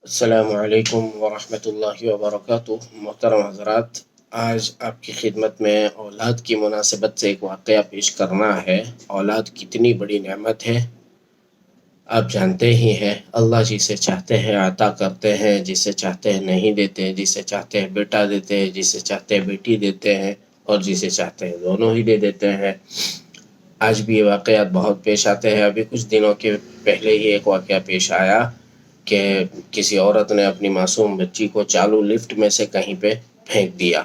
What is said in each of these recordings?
السلام علیکم ورحمۃ اللہ وبرکاتہ۔ محترم حضرات، آج آپ کی خدمت میں اولاد کی مناسبت سے ایک واقعہ پیش کرنا ہے۔ اولاد کتنی بڑی نعمت ہے آپ جانتے ہی ہیں۔ اللہ جسے چاہتے ہیں عطا کرتے ہیں، جسے چاہتے ہیں نہیں دیتے، جسے چاہتے ہیں بیٹا دیتے ہیں، جسے چاہتے ہیں بیٹی دیتے ہیں، اور جسے چاہتے ہیں دونوں ہی دے دیتے ہیں۔ آج بھی یہ واقعات بہت پیش آتے ہیں۔ ابھی کچھ دنوں کے پہلے ہی ایک واقعہ پیش آیا کہ کسی عورت نے اپنی معصوم بچی کو چالو لفٹ میں سے کہیں پہ پھینک دیا۔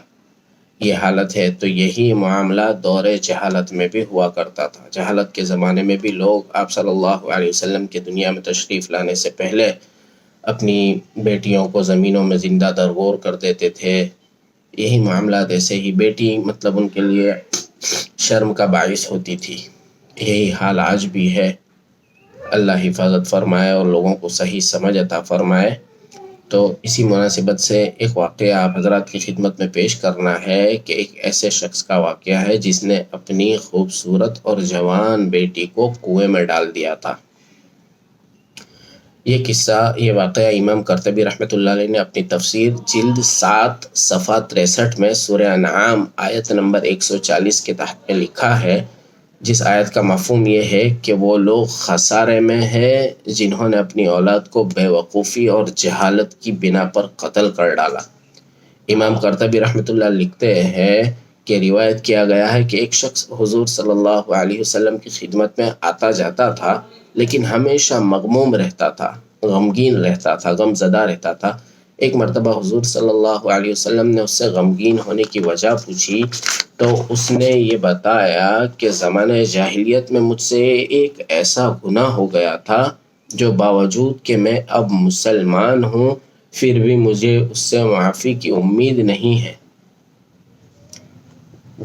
یہ حالت ہے۔ تو یہی معاملہ دور جہالت میں بھی ہوا کرتا تھا۔ جہالت کے زمانے میں بھی لوگ آپ صلی اللہ علیہ وسلم کے دنیا میں تشریف لانے سے پہلے اپنی بیٹیوں کو زمینوں میں زندہ درگور کر دیتے تھے۔ یہی معاملات ایسے ہی، بیٹی مطلب ان کے لیے شرم کا باعث ہوتی تھی۔ یہی حال آج بھی ہے۔ اللہ حفاظت فرمائے اور لوگوں کو صحیح سمجھ عطا فرمائے۔ تو اسی مناسبت سے ایک واقعہ آپ حضرات کی خدمت میں پیش کرنا ہے کہ ایک ایسے شخص کا واقعہ ہے جس نے اپنی خوبصورت اور جوان بیٹی کو کنویں میں ڈال دیا تھا۔ یہ قصہ، یہ واقعہ امام قرطبی رحمۃ اللہ علیہ نے اپنی تفسیر جلد 7 صفحہ 63 میں سورہ انعام آیت نمبر 140 کے تحت میں لکھا ہے، جس آیت کا مفہوم یہ ہے کہ وہ لوگ خسارے میں ہیں جنہوں نے اپنی اولاد کو بے وقوفی اور جہالت کی بنا پر قتل کر ڈالا۔ امام قرطبی رحمۃ اللہ لکھتے ہیں کہ روایت کیا گیا ہے کہ ایک شخص حضور صلی اللہ علیہ وسلم کی خدمت میں آتا جاتا تھا، لیکن ہمیشہ مغموم رہتا تھا، غمگین رہتا تھا، غم زدہ رہتا تھا۔ ایک مرتبہ حضور صلی اللہ علیہ وسلم نے اس سے غمگین ہونے کی وجہ پوچھی تو اس نے یہ بتایا کہ زمانہ جاہلیت میں مجھ سے ایک ایسا گناہ ہو گیا تھا جو باوجود کہ میں اب مسلمان ہوں پھر بھی مجھے اس سے معافی کی امید نہیں ہے۔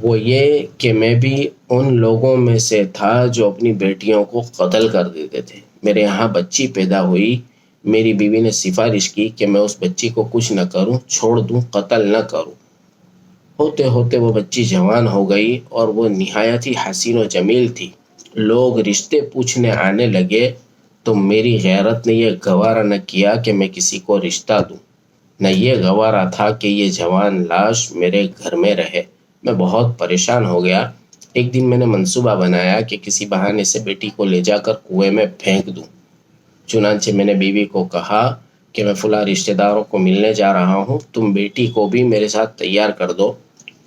وہ یہ کہ میں بھی ان لوگوں میں سے تھا جو اپنی بیٹیوں کو قتل کر دیتے تھے۔ میرے یہاں بچی پیدا ہوئی، میری بیوی نے سفارش کی کہ میں اس بچی کو کچھ نہ کروں، چھوڑ دوں، قتل نہ کروں۔ ہوتے ہوتے وہ بچی جوان ہو گئی اور وہ نہایت ہی حسین و جمیل تھی۔ لوگ رشتے پوچھنے آنے لگے تو میری غیرت نے یہ گوارا نہ کیا کہ میں کسی کو رشتہ دوں، نہ یہ گوارا تھا کہ یہ جوان لاش میرے گھر میں رہے۔ میں بہت پریشان ہو گیا۔ ایک دن میں نے منصوبہ بنایا کہ کسی بہانے سے بیٹی کو لے جا کر کنویں میں پھینک دوں۔ چنانچہ میں نے بیوی کو کہا کہ میں فلاں رشتہ داروں کو ملنے جا رہا ہوں، تم بیٹی کو بھی میرے ساتھ تیار کر دو۔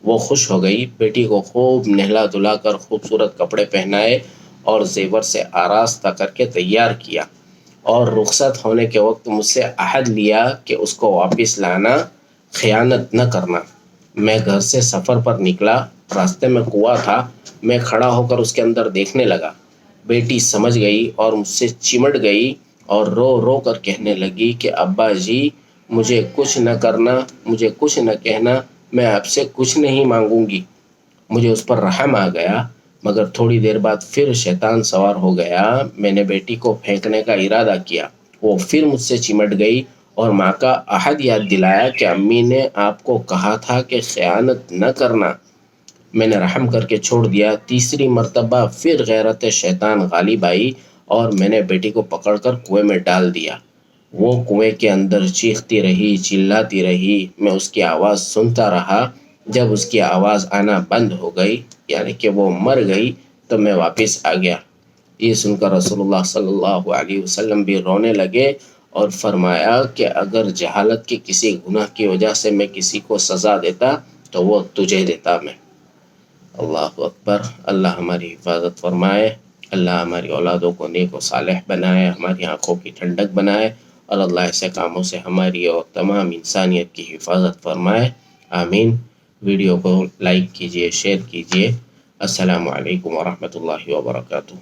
وہ خوش ہو گئی۔ بیٹی کو خوب نہلا دھلا کر خوبصورت کپڑے پہنائے اور زیور سے آراستہ کر کے تیار کیا، اور رخصت ہونے کے وقت مجھ سے عہد لیا کہ اس کو واپس لانا، خیانت نہ کرنا۔ میں گھر سے سفر پر نکلا، راستے میں کنواں تھا، میں کھڑا ہو کر اس کے اندر دیکھنے لگا۔ بیٹی سمجھ گئی اور مجھ سے چمٹ گئی اور رو رو کر کہنے لگی کہ ابا جی، مجھے کچھ نہ کرنا، مجھے کچھ نہ کہنا، میں آپ سے کچھ نہیں مانگوں گی۔ مجھے اس پر رحم آ گیا، مگر تھوڑی دیر بعد پھر شیطان سوار ہو گیا۔ میں نے بیٹی کو پھینکنے کا ارادہ کیا، وہ پھر مجھ سے چمٹ گئی اور ماں کا عہد یاد دلایا کہ امی نے آپ کو کہا تھا کہ خیانت نہ کرنا۔ میں نے رحم کر کے چھوڑ دیا۔ تیسری مرتبہ پھر غیرت شیطان غالب آئی اور میں نے بیٹی کو پکڑ کر کنویں میں ڈال دیا۔ وہ کنویں کے اندر چیختی رہی، چلاتی رہی۔ میں اس کی آواز سنتا رہا۔ جب اس کی آواز آنا بند ہو گئی، یعنی کہ وہ مر گئی، تو میں واپس آ گیا۔ یہ سن کر رسول اللہ صلی اللہ علیہ وسلم بھی رونے لگے اور فرمایا کہ اگر جہالت کے کسی گناہ کی وجہ سے میں کسی کو سزا دیتا تو وہ تجھے دیتا میں۔ اللہ اکبر۔ اللہ ہماری حفاظت فرمائے، اللہ ہماری اولادوں کو نیک و صالح بنائے، ہماری آنکھوں کی ٹھنڈک بنائے، اور اللہ ایسے کاموں سے ہماری اور تمام انسانیت کی حفاظت فرمائے، آمین۔ ویڈیو کو لائک کیجئے، شیئر کیجئے۔ السلام علیکم ورحمۃ اللہ وبرکاتہ۔